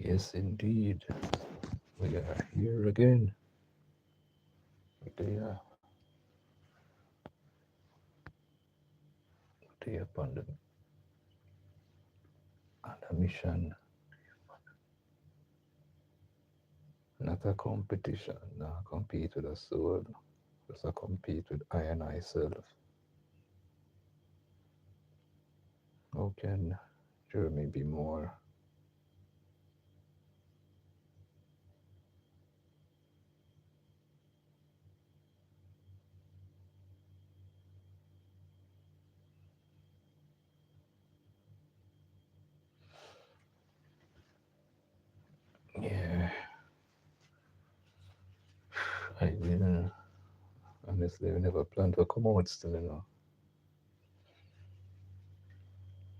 Yes, indeed. We are here again with the mission, not a competition, not compete with a soul, just a compete with I and I self. How can Jeremy be more? Yeah, I didn't, honestly, I never planned to come out still.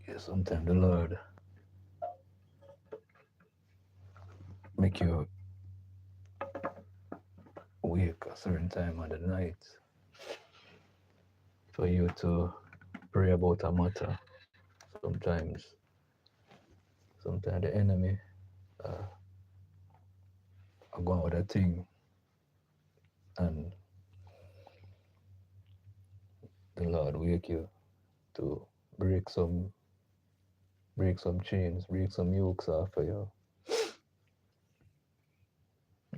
Yeah, sometimes the Lord make you wake a certain time of the night for you to pray about a matter. Sometimes, sometimes the enemy uh, go on with a thing, and the Lord wake you to break some chains, break some yokes off of you.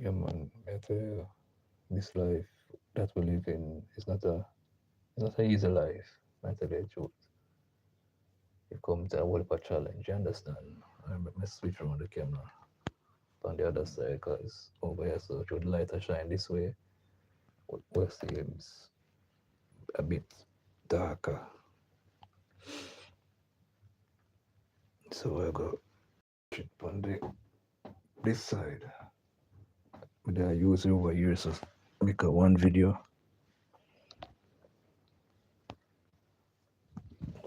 Yeah, man. I tell you, this life that we live in is not an easy life. I tell you the truth. It comes to a whole of a challenge. You understand? I switch around the camera on the other side because over here, so should the light shine this way, what seems a bit darker. So I go it on this side. But I use it over here to make a one video.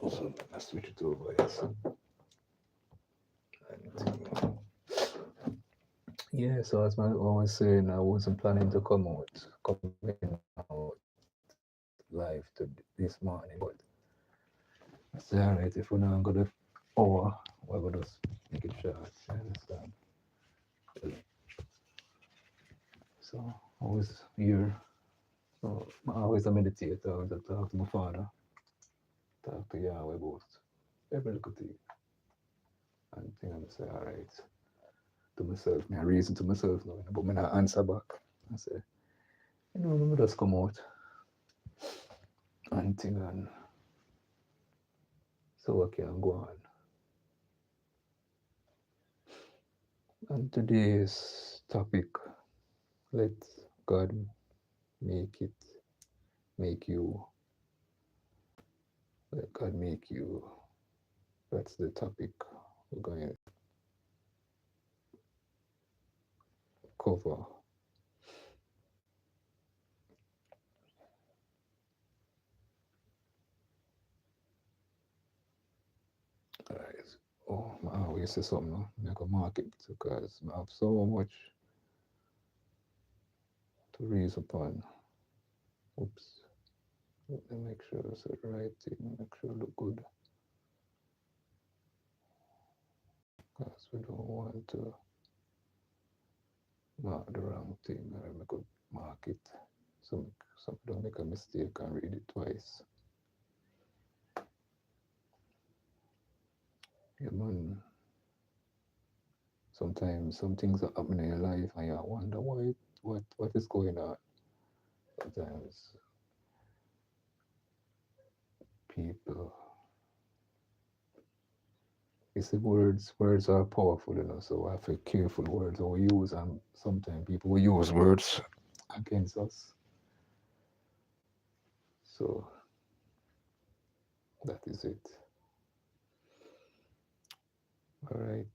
So I switch it over here. So, and, yeah, so as I was saying, I wasn't planning to come in out live to this morning, but I say, all right, if we're not going to hour, we're going to make it short. You understand? So I was here. So I always a meditator. I always talk to my father, talk to Yahweh about every little thing. And think I'm say, all right, to myself, me I reason to myself now, but me not answer back. I say, let me just come out and think and so I can go on. And today's topic, let God make it, make you, let God make you. That's the topic we're going to cover. All right. Oh, I always say something, no? Make a market because I have so much to reason upon. Oops. Let me make sure it's the right thing, make sure it look good. Because we don't want to mark the wrong thing or make a mark it. So don't make a mistake and read it twice. Yeah, man. Sometimes some things are happening in your life and you wonder what is going on. Sometimes people, you see, words are powerful, so I have to be careful words that we use, and sometimes people will use words against us. So that is it. All right.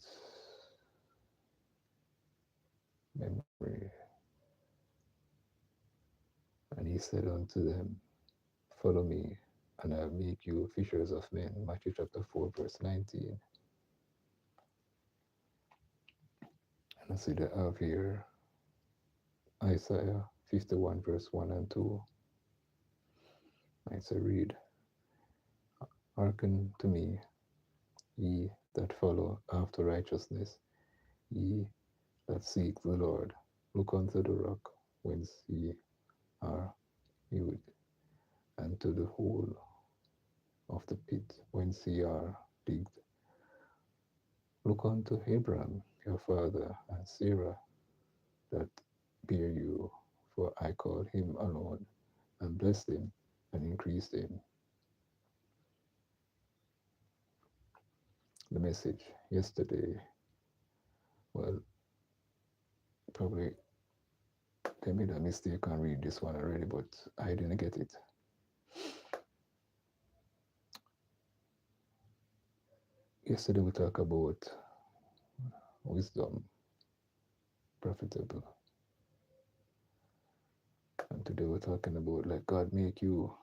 Memory. And he said unto them, follow me, and I'll make you fishers of men. Matthew chapter 4, verse 19. And I see that I have here Isaiah 51, verse 1 and 2. I say, read, hearken to me, ye that follow after righteousness, Ye that seek the Lord, look unto the rock whence ye are hewed, and to the hole of the pit whence ye are digged. Look unto Abraham your father and Sarah that bear you, for I called him alone, and blessed him, and increased him. The message yesterday, well, probably they made a mistake and read this one already, but I didn't get it. Yesterday we talked about wisdom profitable, and today we're talking about like God make you.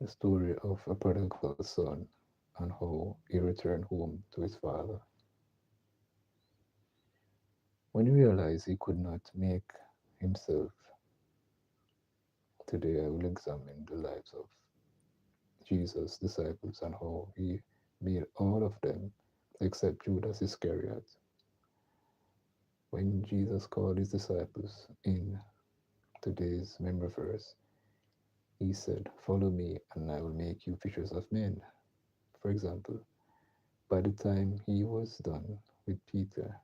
The story of a prodigal son and how he returned home to his father. When he realized he could not make himself, today I will examine the lives of Jesus' disciples and how he made all of them, except Judas Iscariot. When Jesus called his disciples in today's memory verse, he said, "Follow me, and I will make you fishers of men." For example, by the time he was done with Peter,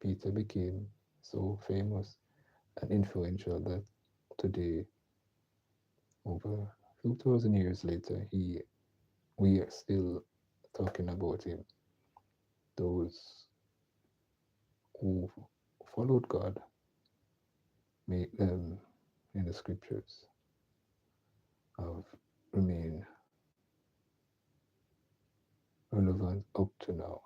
Peter became so famous and influential that today, over 2,000 years later, we are still talking about him. Those who followed God made them in the scriptures have remained relevant up to now.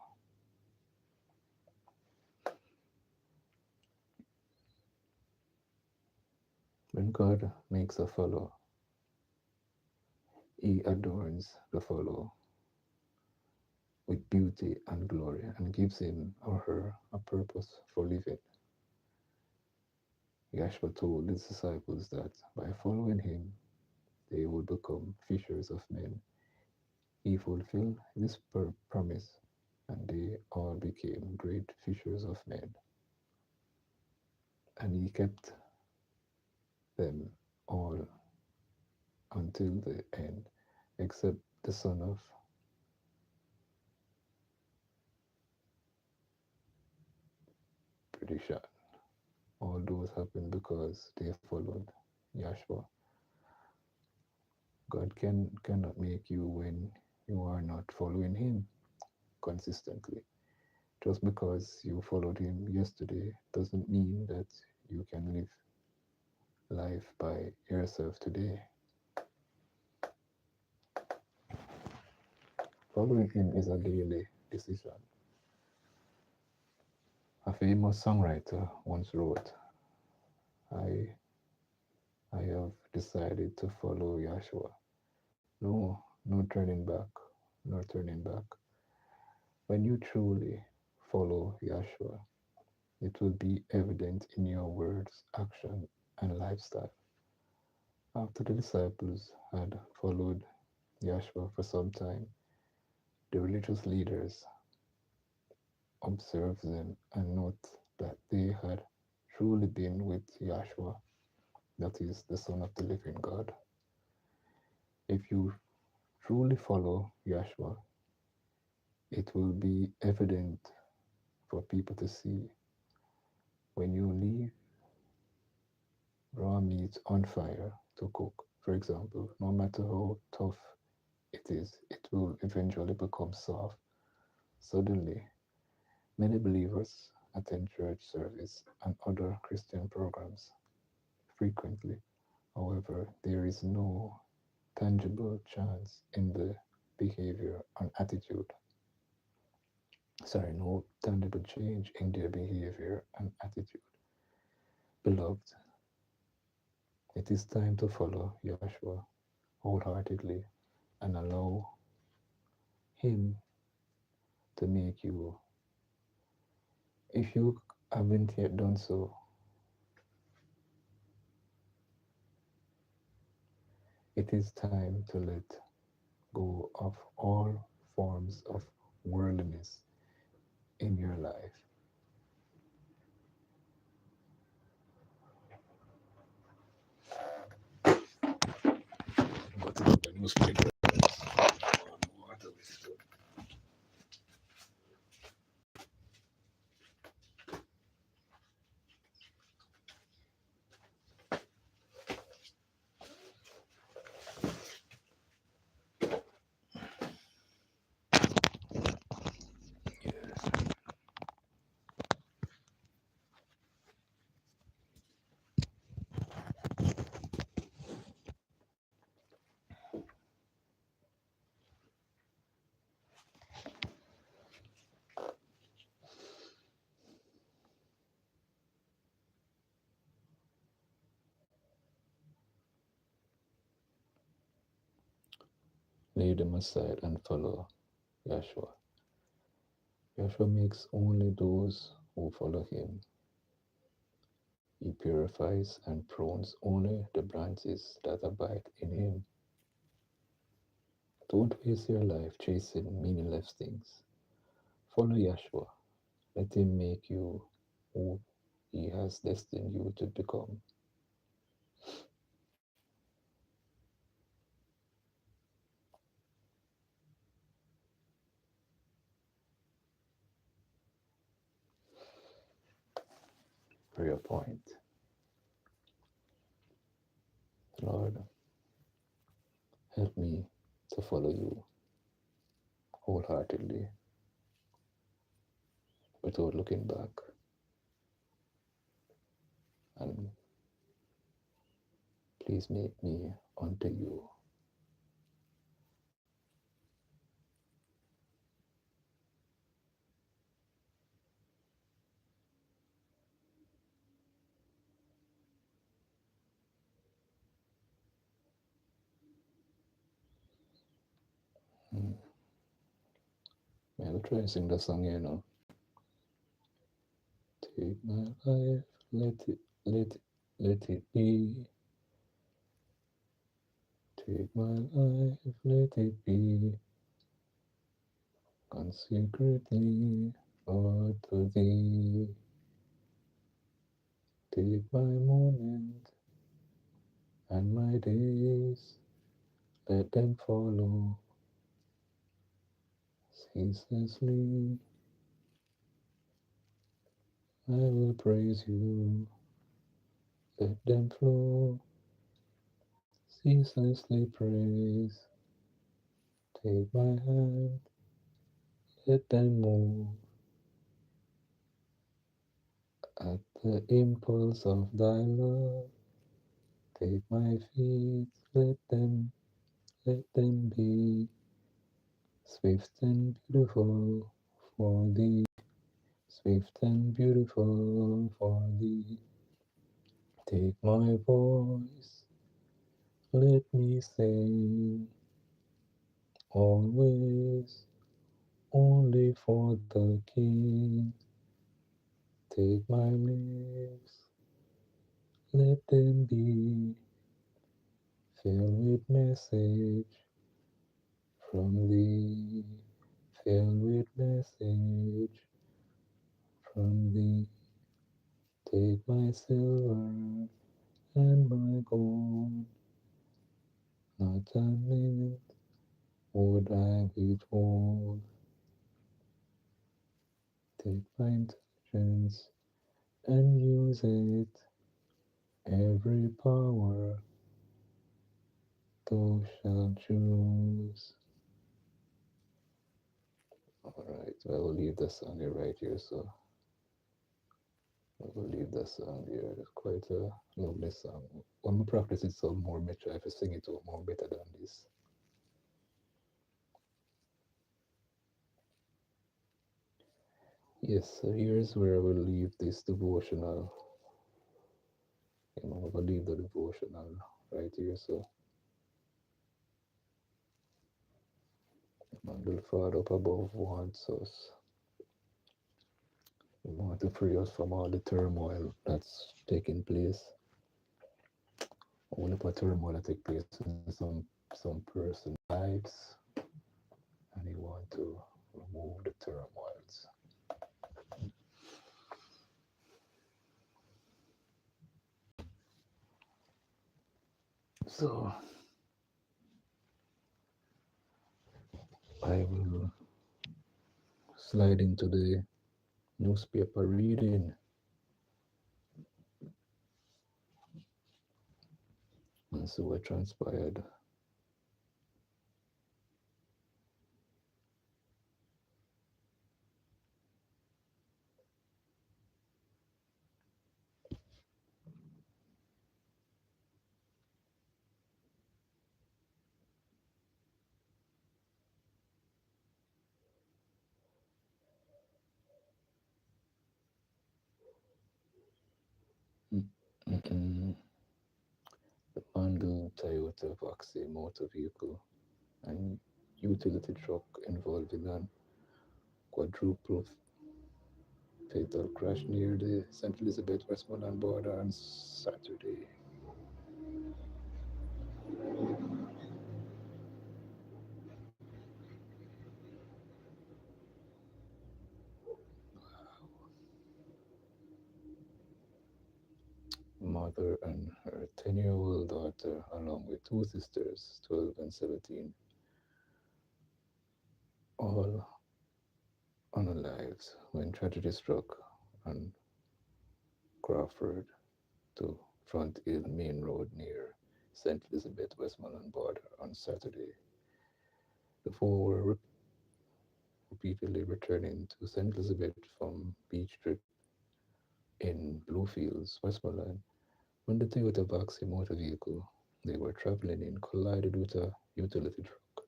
When God makes a follow, he adorns the follow with beauty and glory and gives him or her a purpose for living. Yahshua told his disciples that by following him, they would become fishers of men. He fulfilled this promise, and they all became great fishers of men. And he kept them all until the end, except the son of perdition. All those happened because they followed Yahshua. God cannot make you when you are not following him consistently. Just because you followed him yesterday doesn't mean that you can live life by yourself today. Following him is a daily decision. A famous songwriter once wrote, I I have decided to follow Yahshua. No turning back, no turning back. When you truly follow Yahshua, it will be evident in your words, action, and lifestyle. After the disciples had followed Yahshua for some time, the religious leaders observed them and note that they had truly been with Yahshua, that is, the Son of the living God. If you truly follow Yahshua, it will be evident for people to see when you leave raw meat on fire to cook, for example, no matter how tough it is, it will eventually become soft. Suddenly, many believers attend church service and other Christian programs frequently. However, there is no tangible chance in the behavior and attitude. Sorry, no tangible change in their behavior and attitude. Beloved, it is time to follow Yahshua wholeheartedly and allow Him to make you. If you haven't yet done so, it is time to let go of all forms of worldliness in your life. Go to the newspaper. Water with it. Leave them aside and follow Yeshua. Yeshua makes only those who follow him. He purifies and prunes only the branches that abide in him. Don't waste your life chasing meaningless things. Follow Yeshua. Let him make you who he has destined you to become. Prayer point. Lord, help me to follow you wholeheartedly without looking back. And please make me unto you. Hmm. I'll try and sing the song here now. Take my life, let it be. Take my life, let it be. Consecrately, Lord, to thee. Take my moment and my days, let them follow ceaselessly. I will praise you, let them flow ceaselessly praise. Take my hand, let them move at the impulse of thy love. Take my feet, let them be swift and beautiful for thee, swift and beautiful for thee. Take my voice, let me sing always only for the King. Take my lips, let them be filled with message from thee, filled with message from thee. Take my silver and my gold, not a minute would I withhold. Take my intelligence and use it, every power thou shalt choose. Alright, so I will leave the song here right here, so I will leave the song here. It's quite a lovely song. When I practice it some more, make sure I have to sing it more better than this. Yes, so here's where I will leave this devotional. I will leave the devotional right here. So my little Father up above wants us. We want to free us from all the turmoil that's taking place. All the turmoil that take place in some person lives. and he want to remove the turmoils. So I will slide into the newspaper reading and see what transpired. Mm-mm. The Mandu Toyota Vaxi motor vehicle and utility truck involved in an quadruple fatal crash near the St. Elizabeth Westmoreland border on Saturday. Mother and her 10-year-old daughter, along with two sisters, 12 and 17, all unalived when tragedy struck on Crawford to Front Hill Main Road near St. Elizabeth Westmoreland border on Saturday. The four were repeatedly returning to St. Elizabeth from beach trip in Bluefields, Westmoreland, when the Toyota Vaxi motor vehicle they were traveling in collided with a utility truck.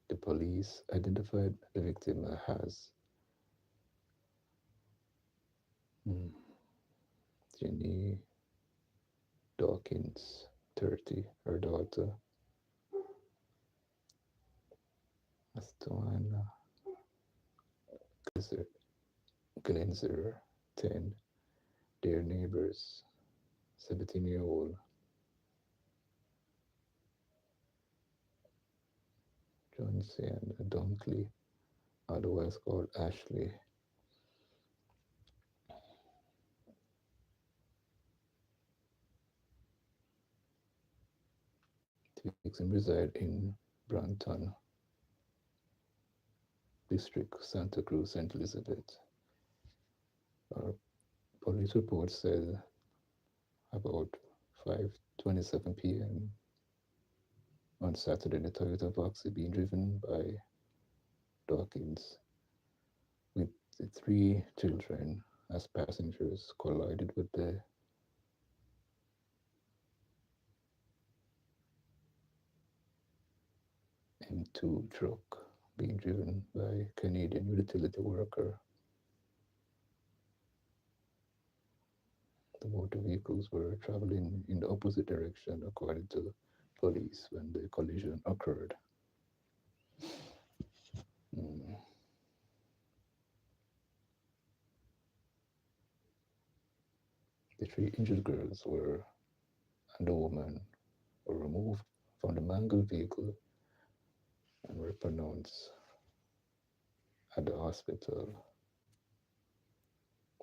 The police identified the victim as mm, Jenny Dawkins, 30, her daughter, Astoana Glenzer, 10, their neighbors, 17-year-old Johnson Dunkley, otherwise called Ashley. The victim reside in Branton District, Santa Cruz, St. Elizabeth. Our police report said about 5:27 p.m. on Saturday, the Toyota Voxy being driven by Dawkins with the three children as passengers collided with the M2 truck being driven by Canadian utility worker. The motor vehicles were traveling in the opposite direction, according to police, when the collision occurred. Mm. The three injured girls were and the woman were removed from the mangled vehicle and were pronounced at the hospital.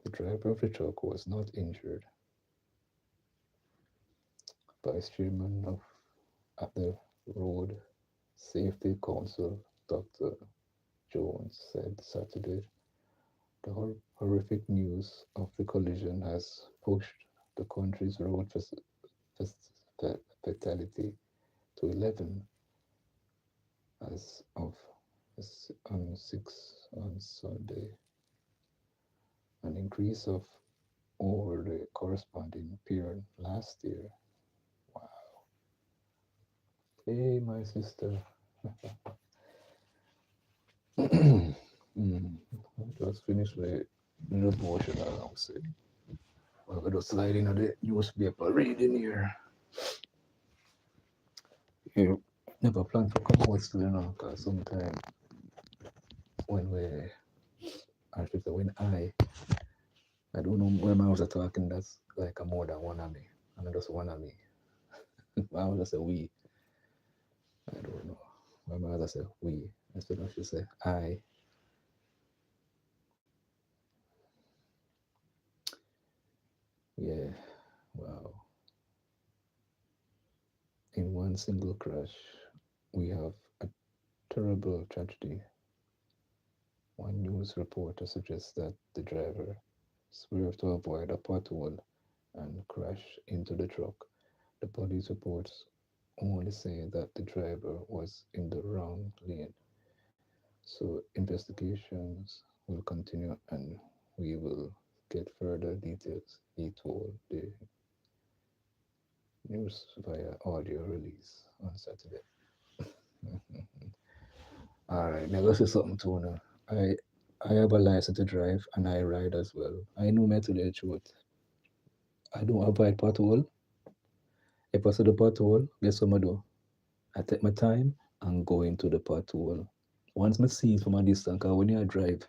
The driver of the truck was not injured. Vice chairman of at the Road Safety Council, Dr. Jones, said Saturday the horrific news of the collision has pushed the country's road fatality to 11 as of on 6 on Sunday, an increase of over the corresponding period last year. Wow. Hey, my sister. Just finished the devotional, I would say. We're just sliding on the newspaper reading here. You never plan to come out still, because sometimes when we, I should say, when I don't know when I was talking, that's like a more than one of me. And just one of me. I was just say we. I don't know. When I was just say we. instead of she say I. Yeah, wow. In one single crash, we have a terrible tragedy. One news reporter suggests that the driver swerved to avoid a pothole and crashed into the truck. The police reports only say that the driver was in the wrong lane. So investigations will continue and we will get further details, he told the news via audio release on Saturday. All right, now let's say something to now. I have a license to drive and I ride as well. I know me to the truth. I don't avoid pothole. If I see the pothole, guess what I do? I take my time and go into the pothole. Once I see it from a distance, because when you drive,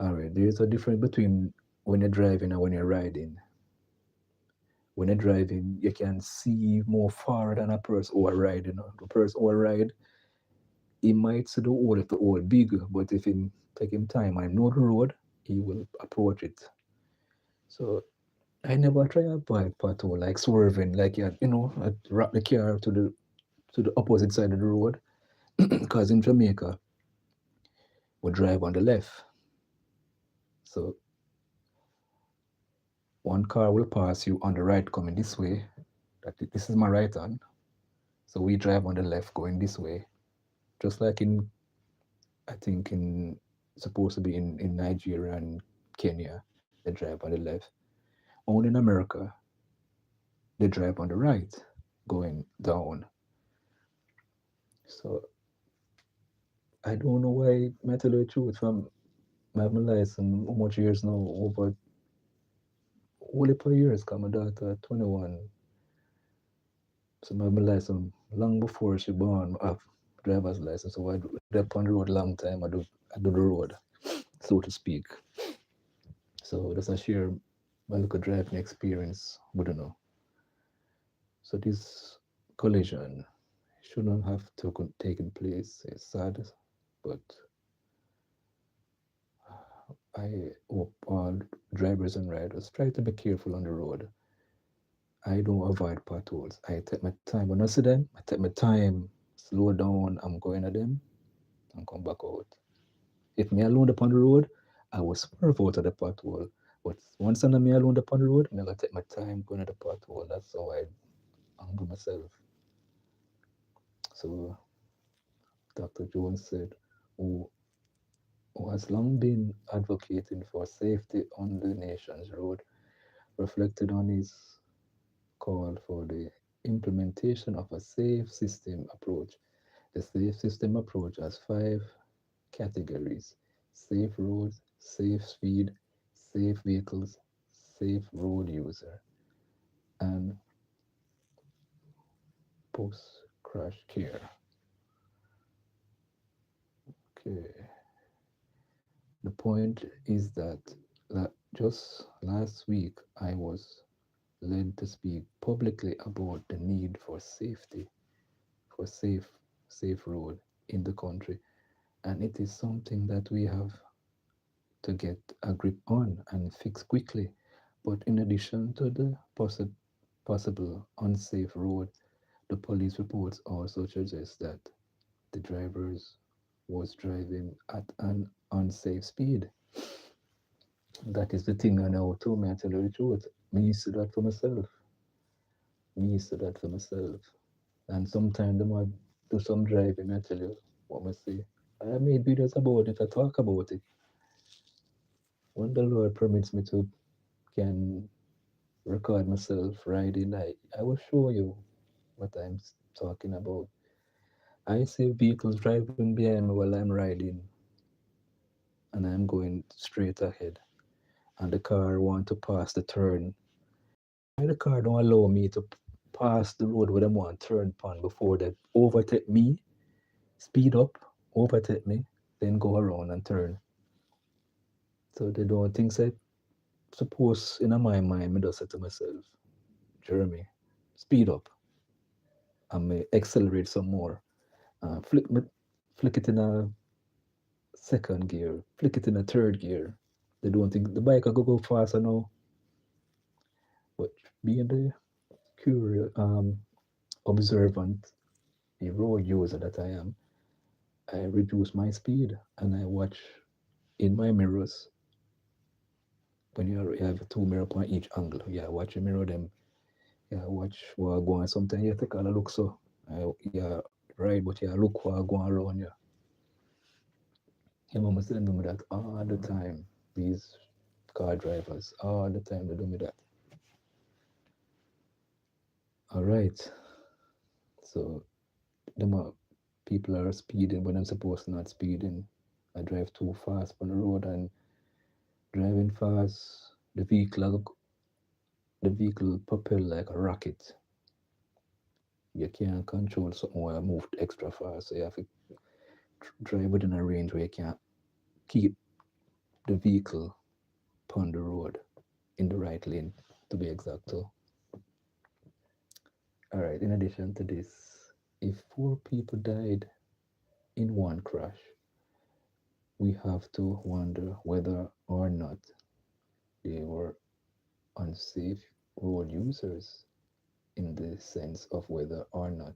all right, there's a difference between when you're driving and when you're riding. When you're driving, you can see more far than a person who are riding. The person who are ride, he might see the hole if the hole big, but if him take him time and know the road, he will approach it. So I never try a bike pothole like swerving, like I wrap the car to the opposite side of the road. Because in Jamaica, we drive on the left. So one car will pass you on the right coming this way. This is my right hand. So we drive on the left going this way. Just like I think supposed to be in Nigeria and Kenya, they drive on the left. Only in America, they drive on the right going down. So I don't know why I tell you the truth from I have my license how much years now? Over only per years, because my daughter 21. So I have my license long before she born. I have driver's license. So I do up on the road long time. I do the road, so to speak. So that's a share my little driving experience. We don't know. So this collision shouldn't have taken place. It's sad, but I hope all drivers and riders try to be careful on the road. I don't avoid potholes. I take my time. When I see them, I take my time, slow down, I'm going at them and come back out. If me alone upon the road, I will swerve out of the pothole. But once I'm me alone upon the road, I'm gonna take my time going at the pothole. That's how I humble myself. So Dr. Jones said, who, who has long been advocating for safety on the nation's road, reflected on his call for the implementation of a safe system approach. The safe system approach has five categories: safe roads, safe speed, safe vehicles, safe road user, and post crash care. Okay. The point is that just last week I was led to speak publicly about the need for safety, for safe road in the country. And it is something that we have to get a grip on and fix quickly. But in addition to the possible unsafe road, the police reports also suggest that the drivers was driving at an unsafe speed. That is the thing I know too, man. I tell you the truth. Me used to that for myself. Me used to that for myself. And sometimes I might do some driving, I tell you what I see. I made videos about it, I talk about it. When the Lord permits me to can record myself riding, I will show you what I'm talking about. I see vehicles driving behind me while I'm riding and I'm going straight ahead. And the car want to pass the turn. Why the car don't allow me to pass the road where they want turn upon before they overtake me, speed up, overtake me, then go around and turn. So they don't think so. Suppose in my mind, I just say to myself, Jeremy, speed up and may accelerate some more. Flip me flick it in a second gear, flick it in a third gear. They don't think the bike will go faster now. But being the curious, observant, the road user that I am, I reduce my speed and I watch in my mirrors. When you have two mirror on each angle, yeah, watch your mirror them. Yeah, watch what go on. Sometimes you take a look so, yeah, right, but yeah, look what go on around you. Your mama still do me that all the time. These car drivers, all the time they do me that. All right, so them people are speeding when I'm supposed to not speeding. I drive too fast on the road and driving fast. The vehicle propel like a rocket. You can't control something where I move extra fast. So you have to drive within a range where you can't keep the vehicle upon the road in the right lane to be exact. So, all right. In addition to this, if four people died in one crash, we have to wonder whether or not they were unsafe road users in the sense of whether or not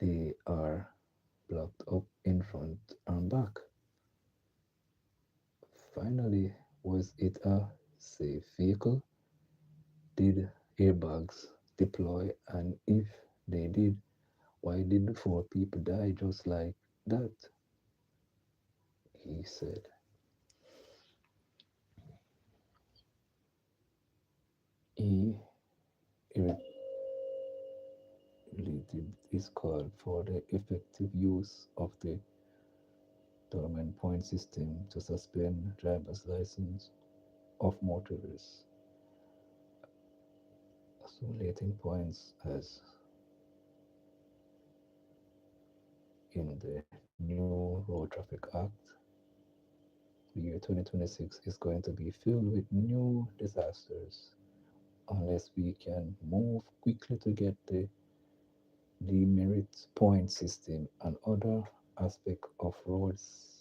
they are blocked up in front and back. Finally, was it a safe vehicle? Did airbags deploy? And if they did, why did the four people die just like that? He said. He irritated is called for the effective use of the dormant point system to suspend driver's license of motorists, accumulating points as in the new Road Traffic Act. The year 2026 is going to be filled with new disasters unless we can move quickly to get the demerit point system and other aspects of roads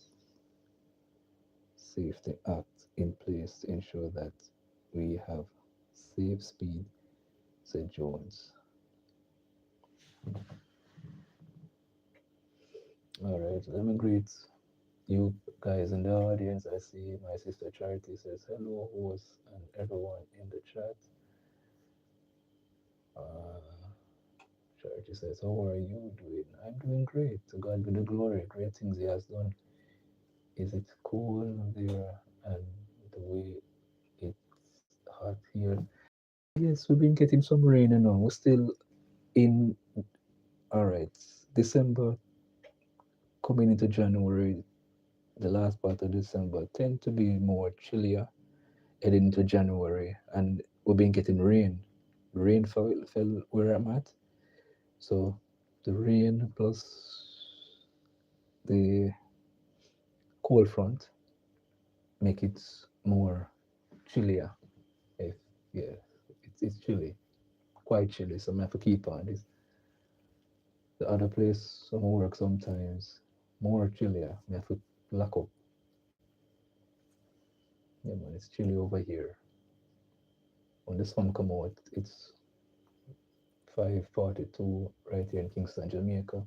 safety act in place to ensure that we have safe speed, said Jones. All right, let me greet you guys in the audience. I see my sister Charity says hello, host, and everyone in the chat. Uh, Charity says, how are you doing? I'm doing great. To God be the glory. Great things He has done. Is it cool there and the way it's hot here? Yes, we've been getting some rain and all. We're still in, all right, December coming into January, the last part of December tend to be more chillier heading into January, and we've been getting rain. Rain fell where I'm at, so the rain plus the cold front make it more chillier. If yeah, it's chilly, quite chilly. So I have to keep on this. The other place, some work sometimes more chillier. I have to lock up. Yeah, man, it's chilly over here. When the sun come out, it's 5:42 right here in Kingston, Jamaica.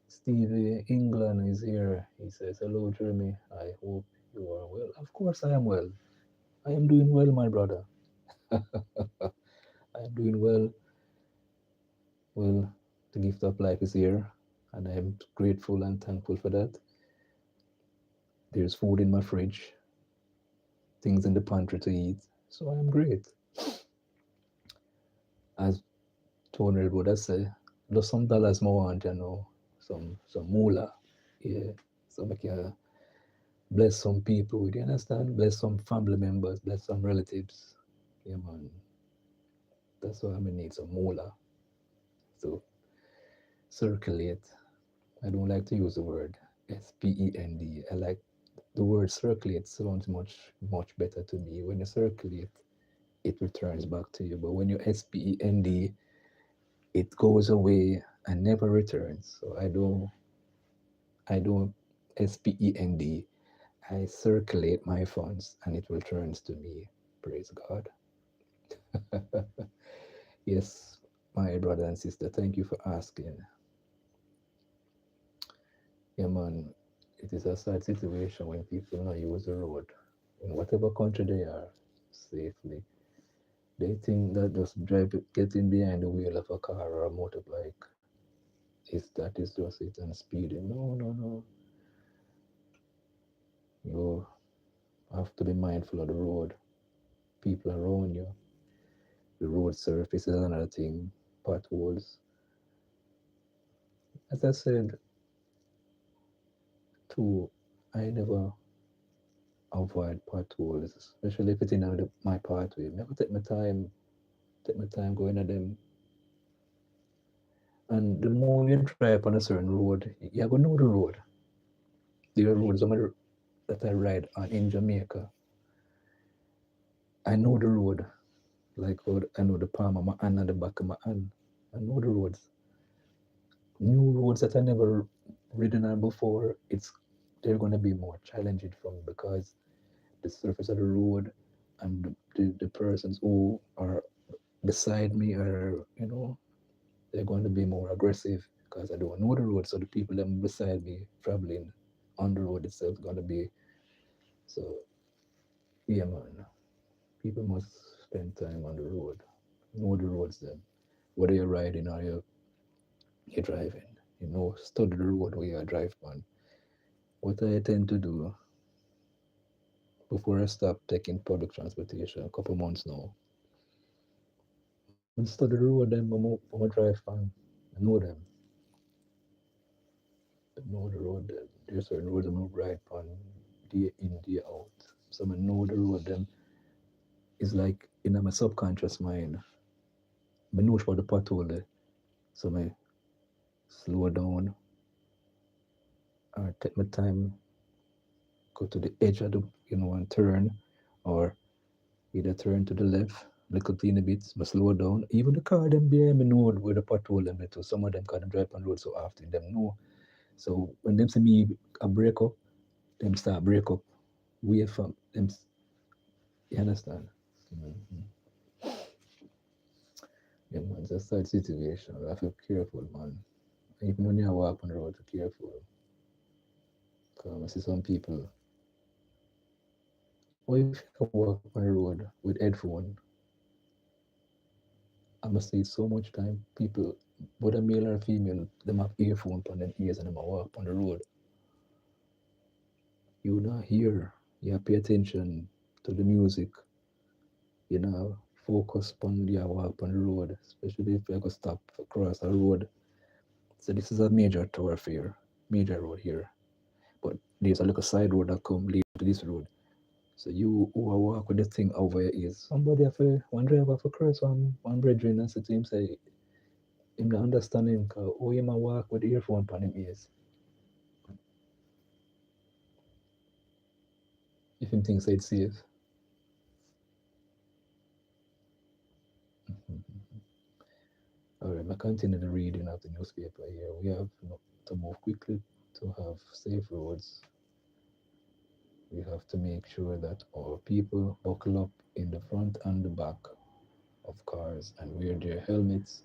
Stevie England is here. He says, hello, Jeremy. I hope you are well. Of course, I am well. I am doing well, my brother. I am doing well. Well, the gift of life is here, and I am grateful and thankful for that. There's food in my fridge, things in the pantry to eat, so I am great. As Tony would have said, there's some dollars more want, some moolah. Yeah, so I can bless some people, you understand? Bless some family members, bless some relatives. Yeah, man. That's why I'm gonna need some moolah to circulate. I don't like to use the word spend. I like the word circulate sounds much better to me. When you circulate, it returns back to you. But when you spend, it goes away and never returns. So I don't. I don't spend. I circulate my funds and it returns to me. Praise God. Yes, my brother and sister, thank you for asking. Yeah, man, it is a sad situation when people not use the road in whatever country they are safely. They think that just getting behind the wheel of a car or a motorbike is just it and speeding. No, no, no. You have to be mindful of the road, people around you, the road surface is another thing, potholes. As I said, too, I never avoid potholes, especially if it's in my pathway. Never take my time going at them. And the more you drive on a certain road, you're gonna know the road. There are roads that I ride on in Jamaica. I know the road, like I know the palm of my hand and the back of my hand. I know the roads. New roads that I never ridden on before, they're gonna be more challenging for me because the surface of the road and the persons who are beside me are, they're going to be more aggressive because I don't know the road. So the people that beside me traveling on the road itself is going to be, so yeah, man. People must spend time on the road, know the roads then. Whether you're riding or you're driving, study the road where you drive on. What I tend to do before I stop taking public transportation a couple months now, I study the road them I'm drive on. I know them. I know the road. There's certain roads I'm ride on day in, day out. So I know the road them is like in my subconscious mind. I know about the pothole there. So I slow down or take my time, go to the edge of and turn, or either turn to the left, little teeny bits, but slow down. Even the car them behind me know where the pothole them too. Some of them can't drive on the road so often, them know. So when them see me a break up, them start break up way from them. You understand? Mm-hmm. Yeah, man, it's a sad situation. I have to be careful, man. Even when you walk on the road, be careful. Because I see some people, or if you walk on the road with headphone, I must say so much time, people, whether male or female, them have earphone on them ears and them a walk on the road. You not hear, you pay attention to the music, focus on the walk on the road, especially if you go stop across a road. So this is a major thoroughfare, major road here. But there's a little side road that come lead to this road. So you who are walk with the thing over your ears, somebody have to, one driver have to cross one brethren and say to him, say, him not understand him, cause oh him a walk with the earphone on him ears. If him thinks it's safe. Mm-hmm. All right, I continue the reading of the newspaper here. We have to move quickly to have safe roads. We have to make sure that our people buckle up in the front and the back of cars and wear their helmets.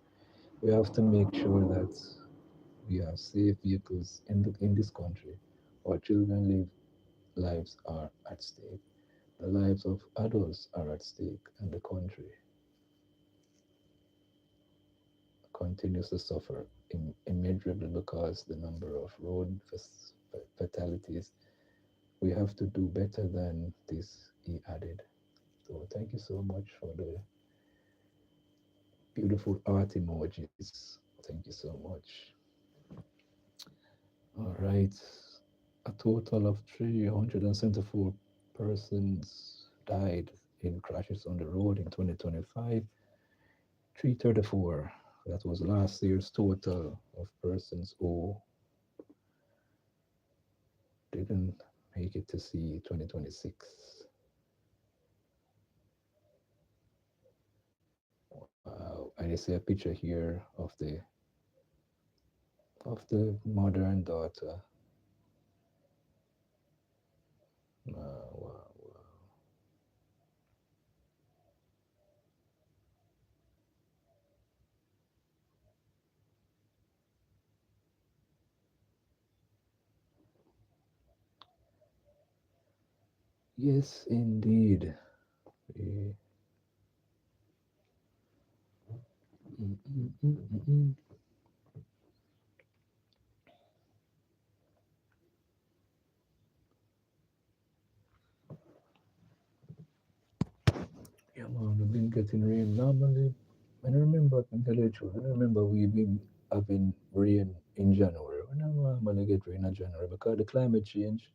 We have to make sure that we have safe vehicles in this country. Our children lives are at stake. The lives of adults are at stake, and the country continues to suffer immeasurably because the number of road fatalities. We have to do better than this, he added. So thank you so much for the beautiful art emojis. Thank you so much. All right. A total of 374 persons died in crashes on the road in 2025. 334. That was last year's total of persons who didn't make it to see 2026. Wow. And you see a picture here of the mother and daughter. Yes, indeed. Eh, mm, mm, mm, mm, mm. Yeah, man, we've been getting rain normally. I don't remember, I can tell you the truth. I don't remember we've been having rain in January. We don't normally get rain in January because the climate change.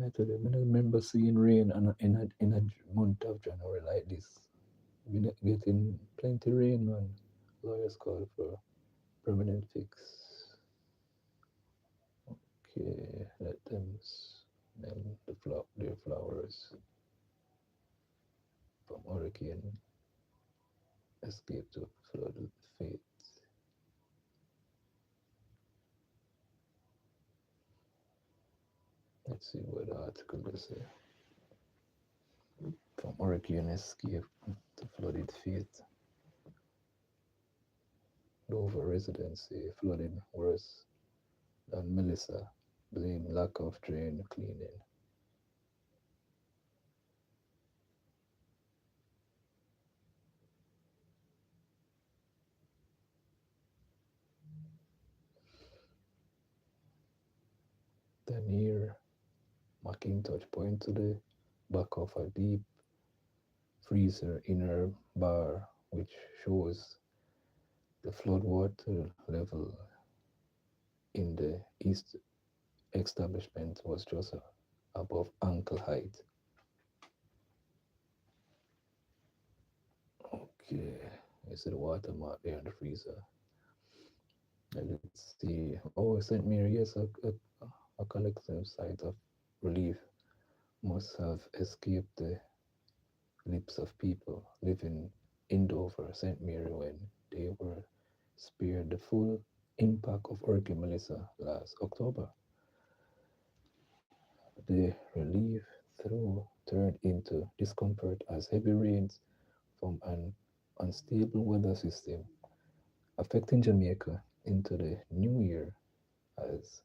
I tell you, I don't remember seeing rain in a month of January like this. We're not getting plenty rain, man. Lawyers call for permanent fix. Okay, let them smell their flowers from hurricane escape to flood fate. Let's see what the article they say. From hurricane escape to flooded fate. Dover residency flooding worse than Melissa. Blame lack of drain cleaning. The near Macintosh point to the back of a deep freezer inner bar, which shows the floodwater level in the east establishment was just above ankle height. Okay, you see the watermark there in the freezer. And let's see. Oh, St. Mary, yes, a collective site of relief must have escaped the lips of people living in Dover, St. Mary, when they were spared the full impact of Hurricane Melissa last October. The relief through turned into discomfort as heavy rains from an unstable weather system affecting Jamaica into the new year has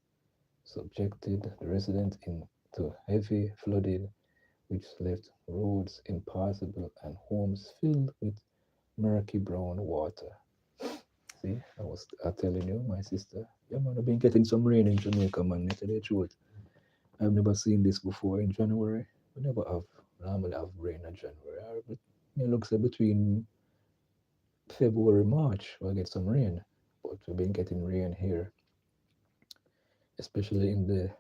subjected the residents into heavy flooding, which left roads impassable and homes filled with murky brown water. See, I telling you, my sister. Yeah, man, I've been getting some rain in Jamaica, man. To tell you the truth, I've never seen this before in January. We never have normally have rain in January. But it looks like between February, March, we'll get some rain. But we've been getting rain here, especially in the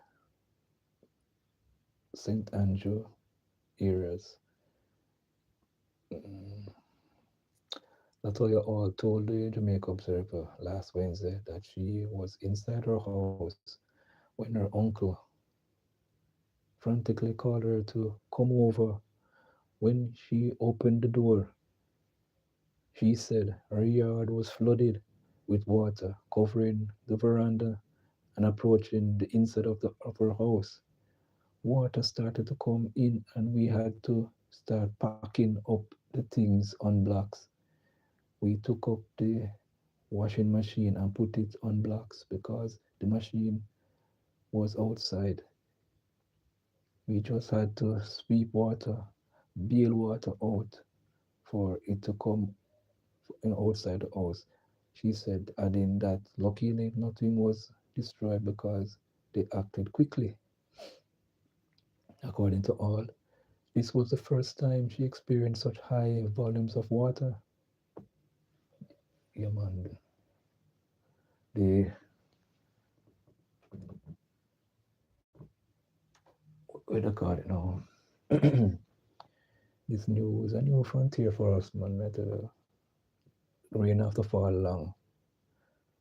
St. Andrew areas. Mm, Latoya Hall told the Jamaica Observer last Wednesday that she was inside her house when her uncle frantically called her to come over. When she opened the door, she said her yard was flooded with water covering the veranda and approaching the inside of her house. Water started to come in, and we had to start packing up the things on blocks. We took up the washing machine and put it on blocks because the machine was outside. We just had to sweep water, bail water out for it to come outside the house. She said, adding that luckily nothing was destroyed because they acted quickly. According to all, this was the first time she experienced such high volumes of water. Yeah, man, the what do you call it now? This news a new frontier for us, man. The rain have to fall long.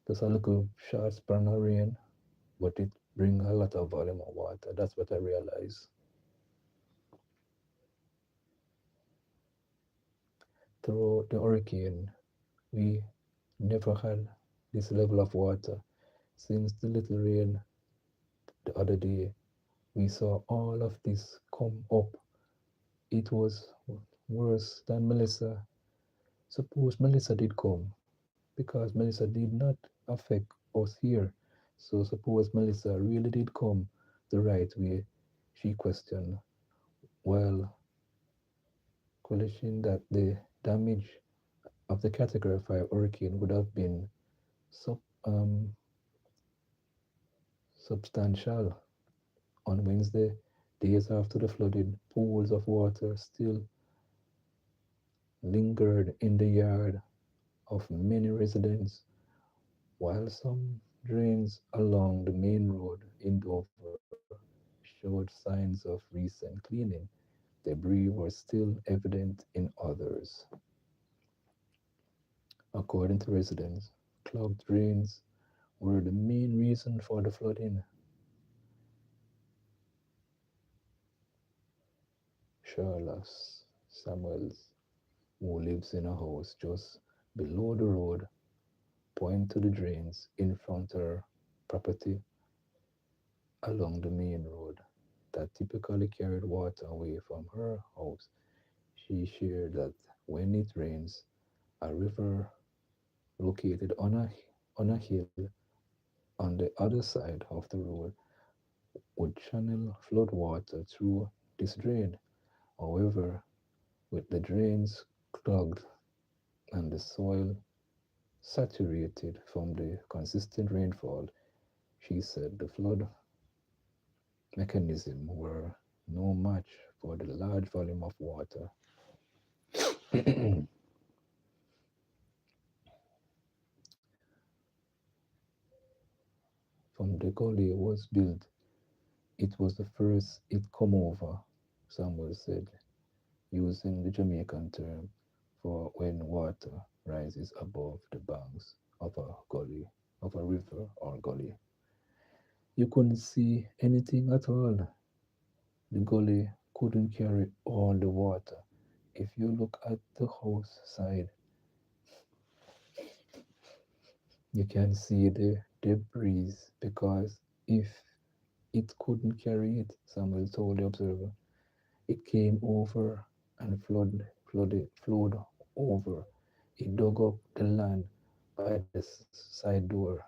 Just a little short span of rain, but it bring a lot of volume of water. That's what I realize. Through the hurricane, we never had this level of water. Since the little rain the other day, we saw all of this come up. It was worse than Melissa. Suppose Melissa did come, because Melissa did not affect us here. So suppose Melissa really did come the right way. She questioned, while acknowledging that the damage of the Category 5 hurricane would have been sub, um, substantial. On Wednesday, days after the flooding, pools of water still lingered in the yard of many residents, while some drains along the main road in Dover showed signs of recent cleaning. Debris was still evident in others. According to residents, clogged drains were the main reason for the flooding. Charles Samuels, who lives in a house just below the road, pointed to the drains in front of her property along the main road that typically carried water away from her house. She shared that when it rains, a river located on a hill on the other side of the road would channel floodwater through this drain. However, with the drains clogged and the soil saturated from the consistent rainfall, she said the flood mechanism were no match for the large volume of water. From the gully was built, it was the first it come over, Samuel said, using the Jamaican term for when water rises above the banks of a gully, of a river or gully. You couldn't see anything at all. The gully couldn't carry all the water. If you look at the house side, you can see the debris because if it couldn't carry it, Samuel told the observer, it came over and flowed over. It dug up the land by the side door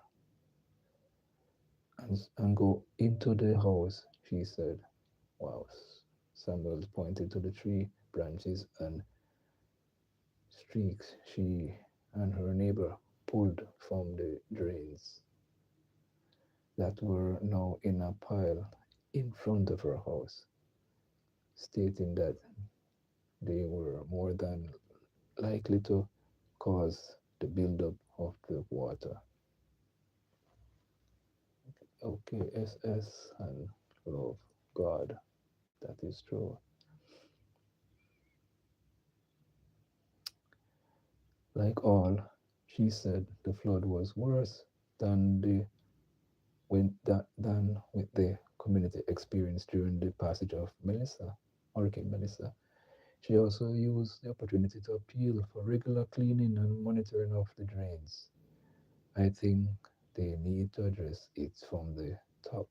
and go into the house, she said. Wow. Samuel pointed to the tree branches and streaks she and her neighbor pulled from the drains that were now in a pile in front of her house, stating that they were more than likely to cause the buildup of the water. Okay, SS and love God. That is true. Like all, she said the flood was worse than the than with the community experienced during the passage of Hurricane Melissa. She also used the opportunity to appeal for regular cleaning and monitoring of the drains. I think they need to address it from the top.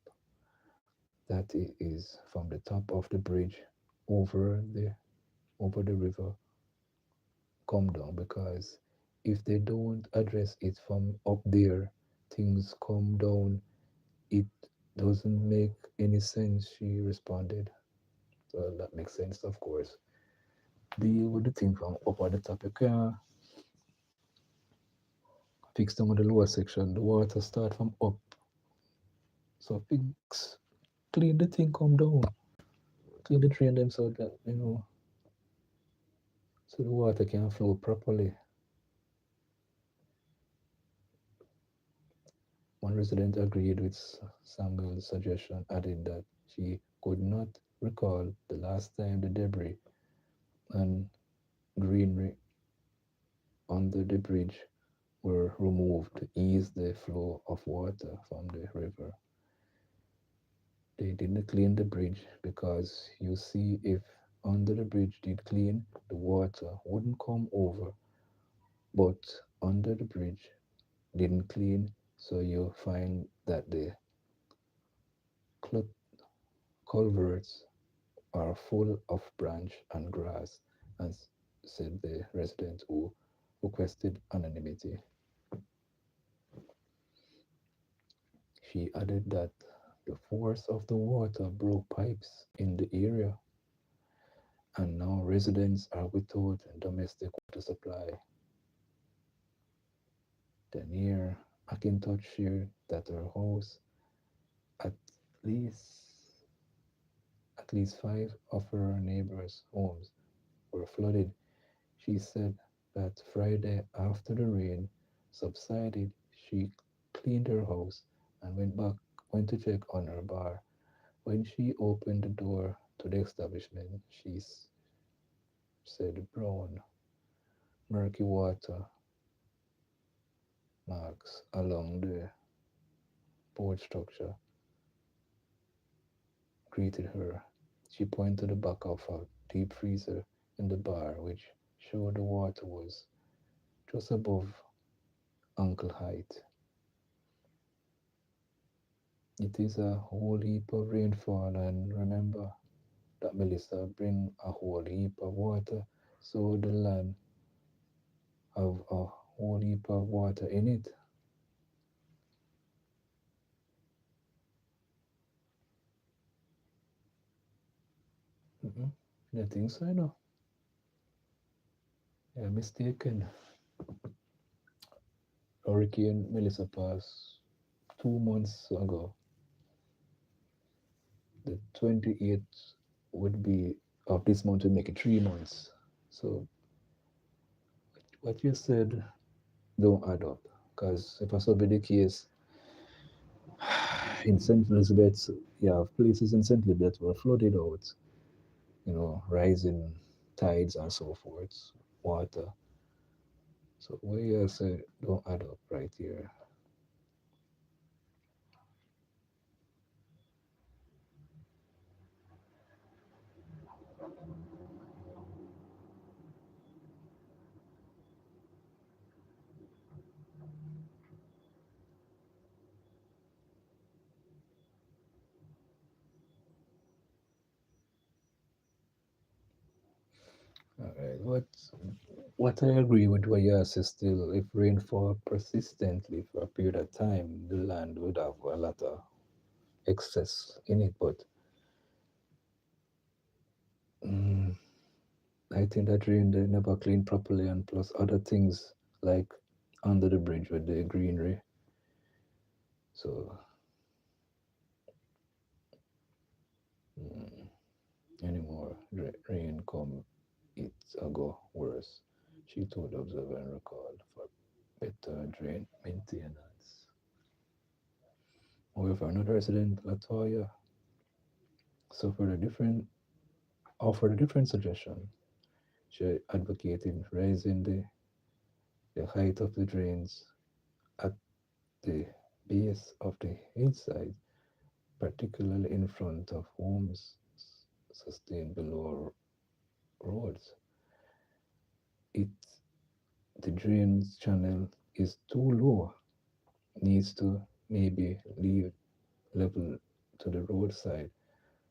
That it is from the top of the bridge over the over the river come down because if they don't address it from up there, things come down. It doesn't make any sense, she responded. Well, that makes sense, of course. Deal with the thing from up at the top. You can fix them on the lower section. The water start from up. So clean the thing, come down. Clean the drain them so that, so the water can flow properly. One resident agreed with Samuel's suggestion, adding that she could not recall the last time the debris and greenery under the bridge were removed to ease the flow of water from the river. They didn't clean the bridge because you see, if under the bridge did clean, the water wouldn't come over. But under the bridge didn't clean, so you find that the culverts are full of branch and grass, as said the resident who requested anonymity. She added that The force of the water broke pipes in the area, and now residents are without domestic water supply. Danielle McIntosh shared that her house, at least at least five of her neighbors' homes were flooded. She said that Friday after the rain subsided, she cleaned her house and went to check on her bar. When she opened the door to the establishment, she said brown, murky water marks along the board structure greeted her. She pointed to the back of a deep freezer in the bar, which showed the water was just above ankle height. It is a whole heap of rainfall, and remember that Melissa bring a whole heap of water, so the land have a whole heap of water in it. Mm-mm. I think so, you know. Yeah, mistaken. Hurricane Melissa passed 2 months ago. The 28th would be of this month would make it 3 months. So what you said don't add up. Because if I so be the case, in St. Elizabeth, you have places in St. Elizabeth were flooded out, rising tides and so forth, water. So what you say don't add up right here. All right. What I agree with what you say still, if rainfall persistently for a period of time, the land would have a lot of excess in it. But mm, I think that rain they never clean properly, and plus other things like under the bridge with the greenery. So mm, anymore rain come, it's a go worse. She told the Observer and Record for better drain maintenance. However, another resident, Latoya, suffered a different offered a different suggestion. She advocated raising the height of the drains at the base of the hillside, particularly in front of homes sustained below roads. It the drains channel is too low, needs to maybe leave level to the roadside.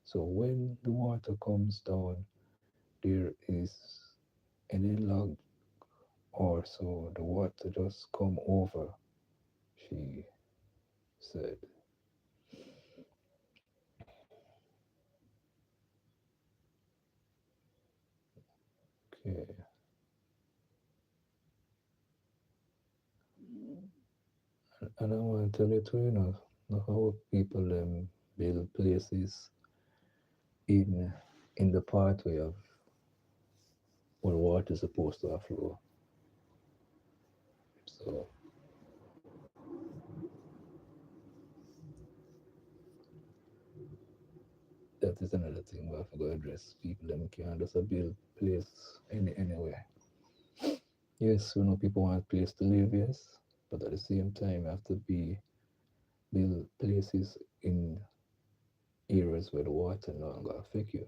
So when the water comes down, there is any log or so the water just come over, she said. Okay. And I want to tell you too, how people build places in in the pathway of where water is supposed to flow. So that is another thing we have to go address. People them can't just build place anywhere. Yes, people want place to live, yes, but at the same time have to be build places in areas where the water no longer affect you.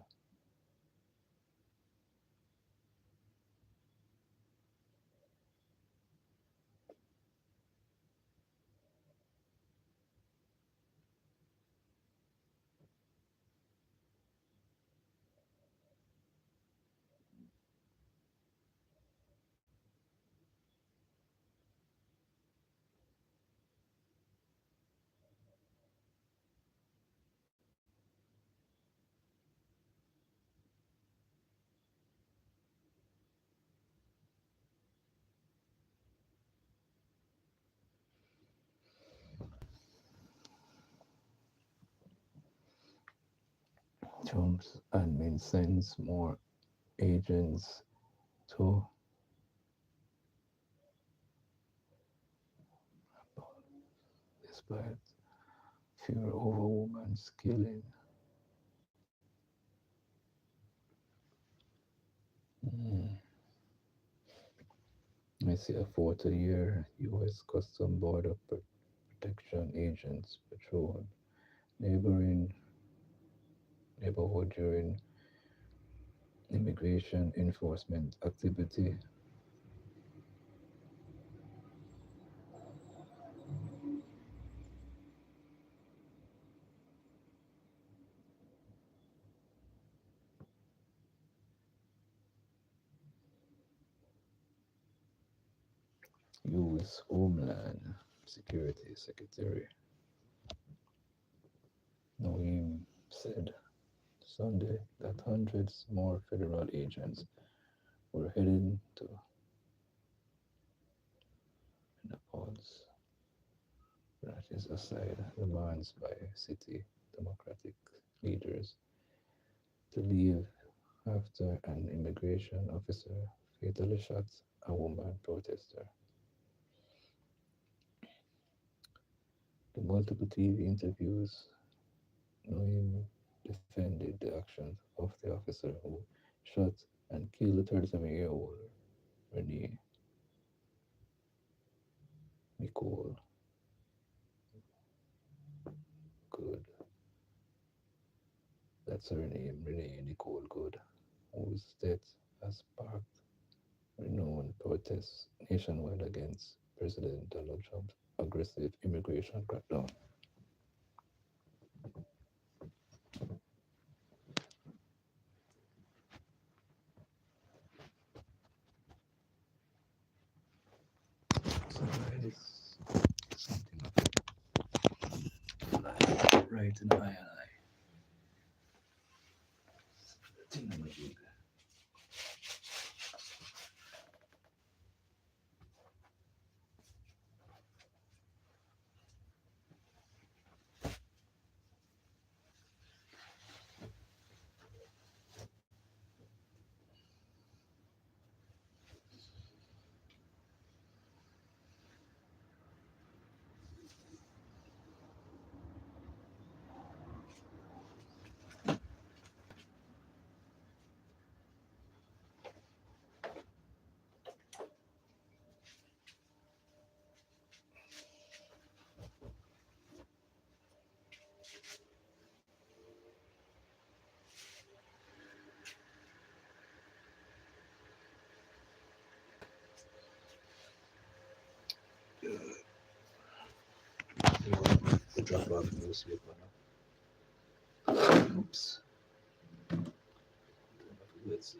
Trump's admin sends more agents to despite fear over women's killing. Mm. I see a 40-year U.S. Custom Border Protection agents patrol neighboring neighborhood during immigration enforcement activity. U.S. Homeland Security Secretary Noem said Sunday that hundreds more federal agents were heading to Nepal's branches aside demands by city Democratic leaders to leave after an immigration officer fatally shot a woman protester. The multiple TV interviews, Noem defended the actions of the officer who shot and killed the 37-year-old Renee Nicole Good. That's her name, Renee Nicole Good, whose death has sparked renowned protests nationwide against President Donald Trump's aggressive immigration crackdown. So that is something of life right in my eye. Thing I'm doing. You want to drop off newspaper now? Oops. Let's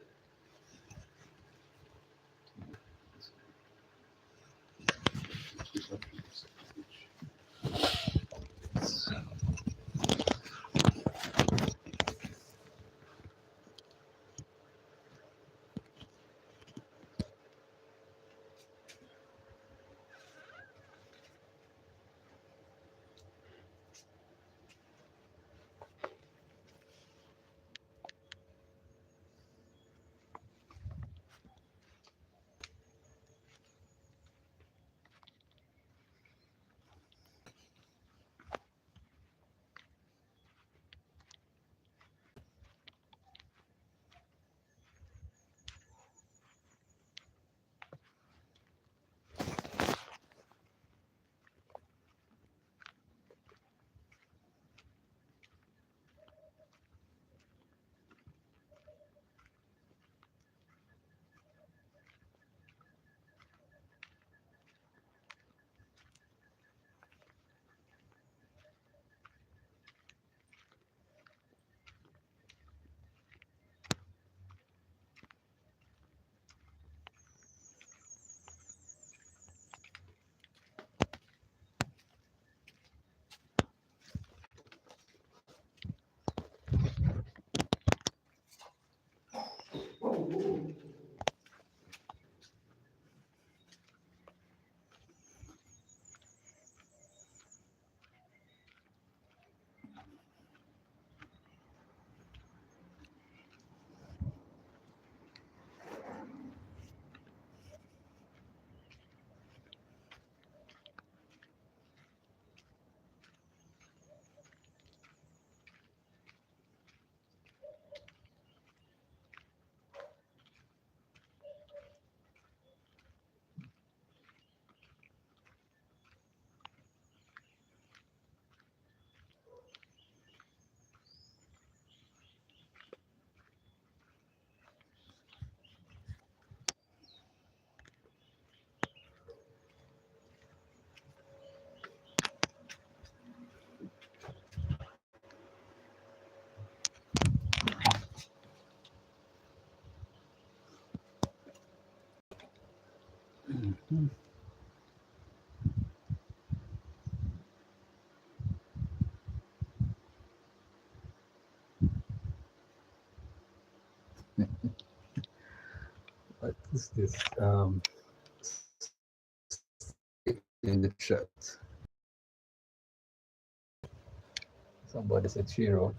Mhm. What is this? In the chat, somebody said cheer up.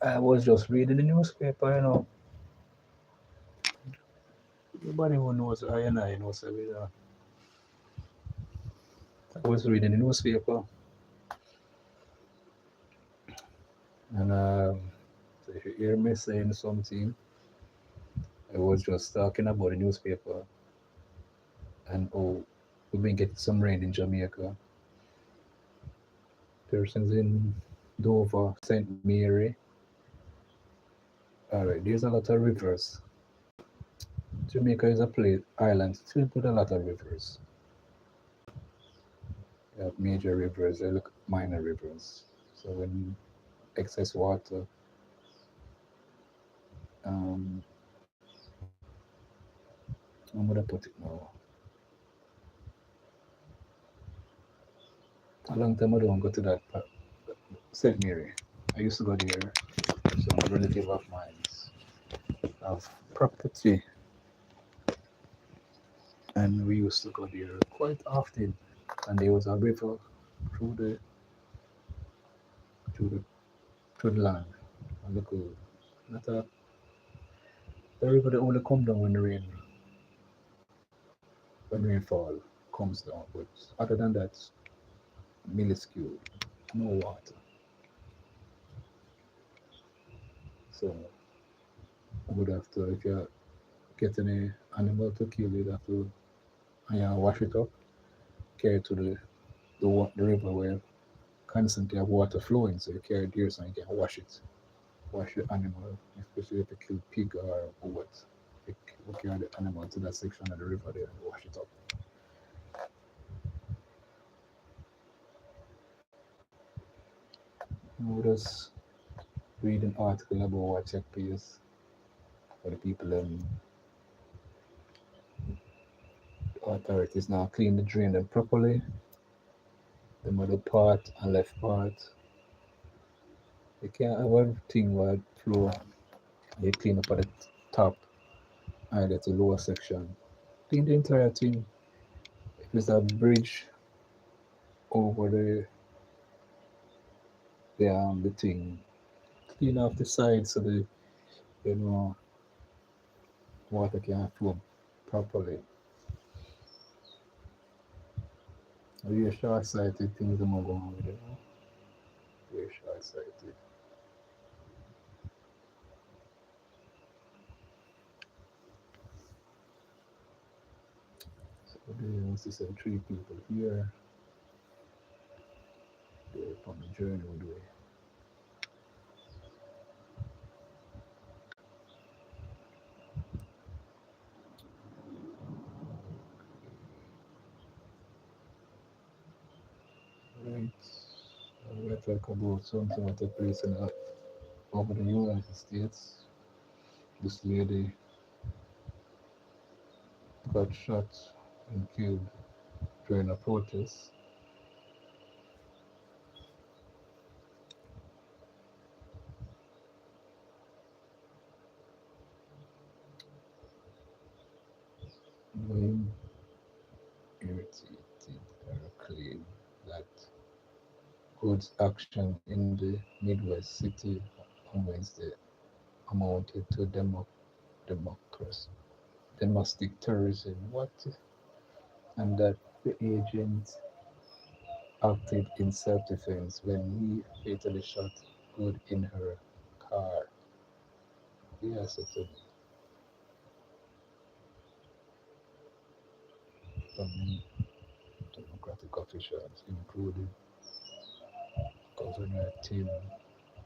I was just reading the newspaper, you know. Nobody who knows I and I knows everything. I was reading the newspaper, and so if you hear me saying something, I was just talking about the newspaper and oh, we've been getting some rain in Jamaica. Persons in Dover, St. Mary. All right, there's a lot of rivers. Jamaica is a place, island filled with a lot of rivers. You have major rivers, you look minor rivers. So when excess water, um, I'm gonna put it now. A long time I don't go to that St. Mary. I used to go there. Some relative of mine have property, and we used to go there quite often. And there was a river through the through the through the land. And look, not a the river that only come down when the rain when rainfall comes down. But other than that, minuscule, no water. So I would have to, if you get any animal to kill, you'd have to and you wash it up, carry it to the river where constantly have water flowing. So you carry it there so you can wash the animal, especially if you kill pig or goat. You carry the animal to that section of the river there and wash it up. I was just read an article about what check place for the people authorities now clean the drain them properly, the middle part and left part. You can't have a thing where floor you clean up at the top either to lower section. Clean the entire thing. If it's a bridge over the thing, clean off the sides so the you know water can flow properly. We're short sighted things are going on with it. We're short sighted. So there was this three people here. They're on the journey with we. Right. We're talk about something that took place over the United States. This lady got shot and killed during a protest. When irritated her claim that Good's action in the Midwest city on Wednesday amounted to democracy, domestic terrorism. What? And that the agent acted in self-defense when he fatally shot Good in her car. Yes, it's a from Democratic officials, including Governor Tim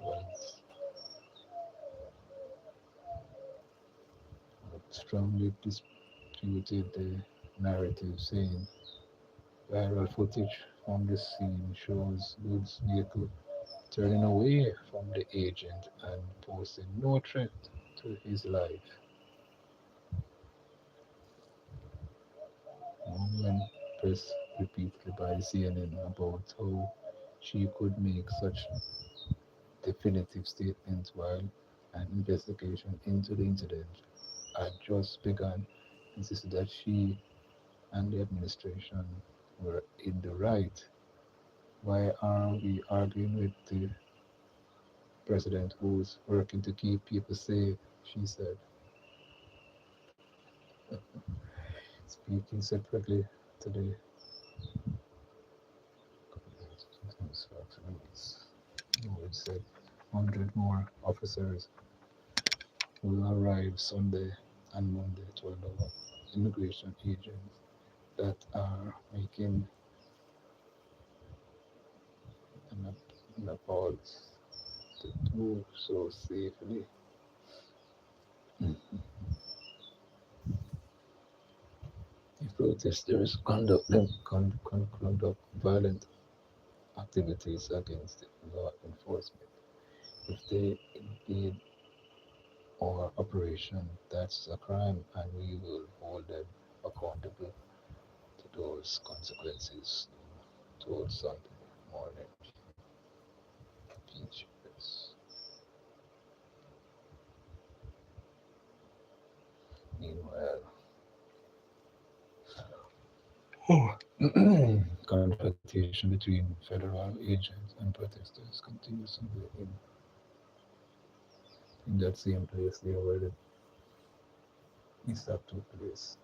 Walz, strongly disputed the narrative, saying viral footage from the scene shows Good's vehicle turning away from the agent and posing no threat to his life. when pressed repeatedly by CNN about how she could make such definitive statements while an investigation into the incident had just begun, insisted that she and the administration were in the right. Why are we arguing with the president who's working to keep people safe? She said, speaking separately to the it said 100 more officers will arrive Sunday and Monday to allow immigration agents that are making Nepal to move so safely. If protesters conduct violent activities against law enforcement, if they impede our operation, that's a crime and we will hold them accountable to those consequences. Told Sunday morning features. Meanwhile, confrontation between federal agents and protesters continues in that same place there where the mishap took place.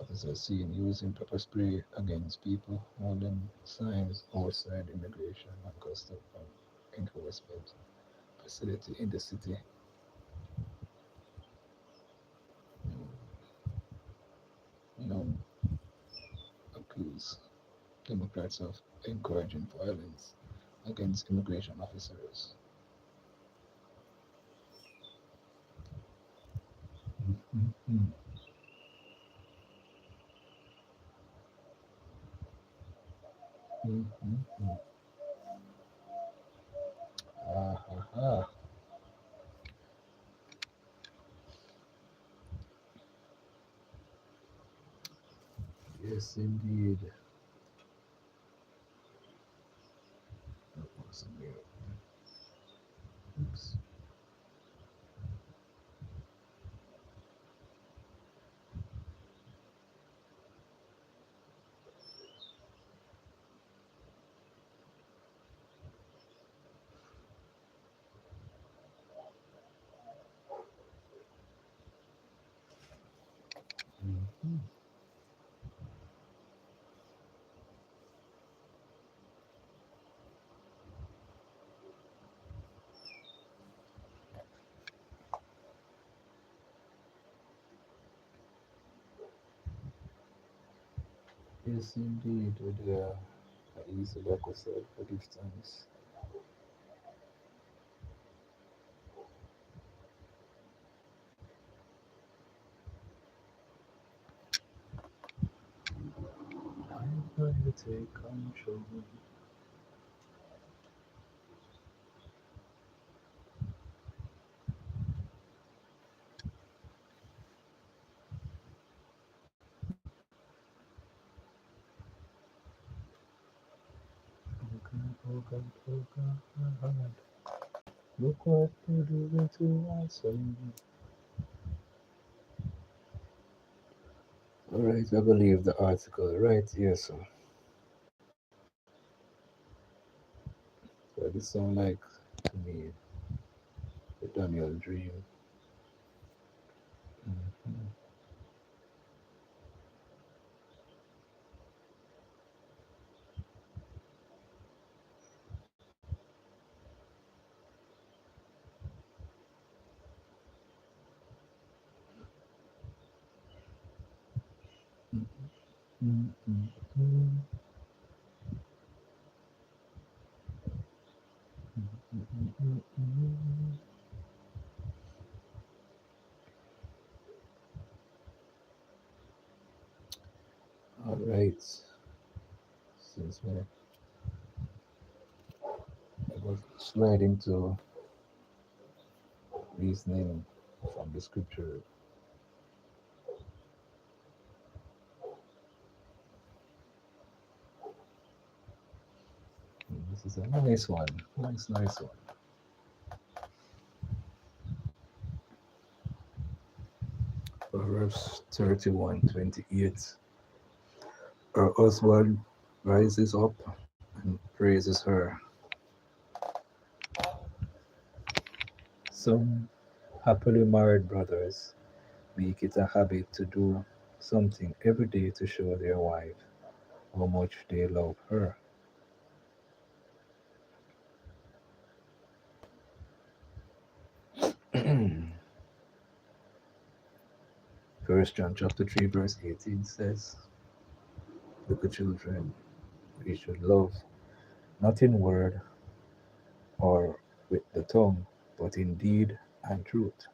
Officers seen using pepper spray against people holding signs outside immigration and custom enforcement facility in the city. No accuse Democrats of encouraging violence against immigration officers. Mm-hmm. Mm-hmm. Ah, yes, indeed. Oops. Mhm. Yes, indeed. With easy, like I said, forgive thanks. I'm going to take control. Oh God, oh God, oh God. Look what you're doing to my soul. All right, I believe the article right here, so. So this sound like to me the Daniel dream. Mhm. Mhm. Mhm. Mhm. Mhm. All right. Since we was slide into reasoning from the scripture, This is a nice one. Nice one. Proverbs 31:28. Her husband rises up and praises her. Some happily married brothers make it a habit to do something every day to show their wife how much they love her. First John chapter 3 verse 18 says, little children, we should love not in word or with the tongue, but in deed and truth.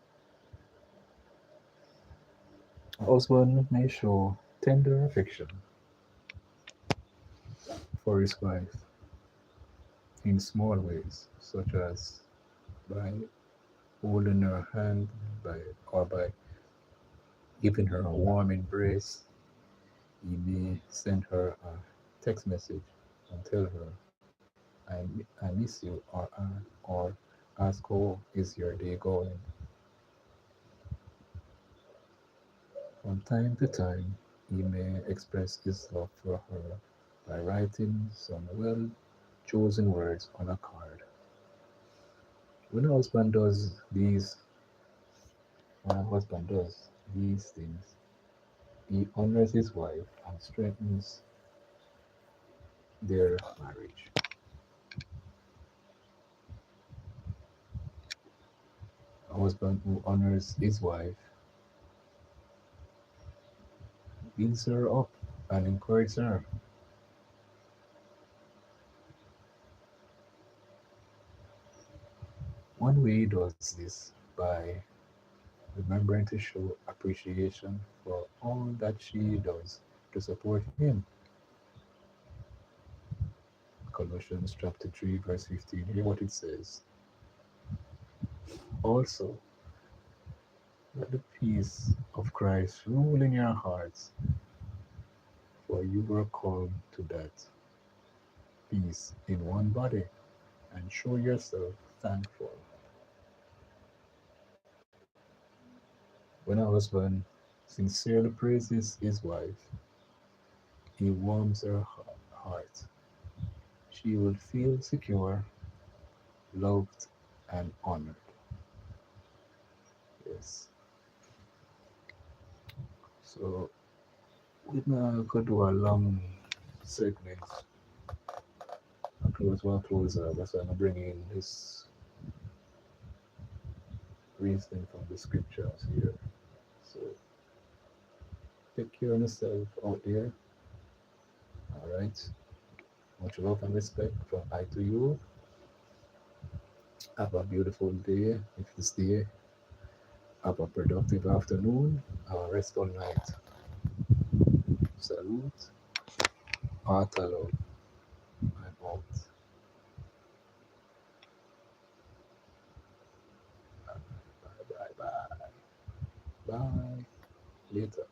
A husband may show tender affection for his wife in small ways, such as by holding her hand by giving her a warm embrace. He may send her a text message and tell her, I miss you, or ask how is your day going. From time to time, he may express his love for her by writing some well chosen words on a card. When a husband does these, when a husband does these things, he honors his wife and strengthens their marriage. A husband who honors his wife builds her up and encourages her. One way he does this by remembering to show appreciation for all that she does to support him. Colossians chapter 3 verse 15. Hear what it says. Also, let the peace of Christ rule in your hearts, for you were called to that peace in one body, and show yourself thankful. When a husband sincerely praises his wife, he warms her heart. She will feel secure, loved, and honored. Yes. So we now could do a long segment. I'll close. That's why I'm bringing this reasoning from the scriptures here. So take care of yourself out there. All right. Much love and respect from I to you. Have a beautiful day. If it's day, have a productive afternoon. Have a restful night. Salute. Heart alone. I'm out. Bye bye bye. Bye. Later.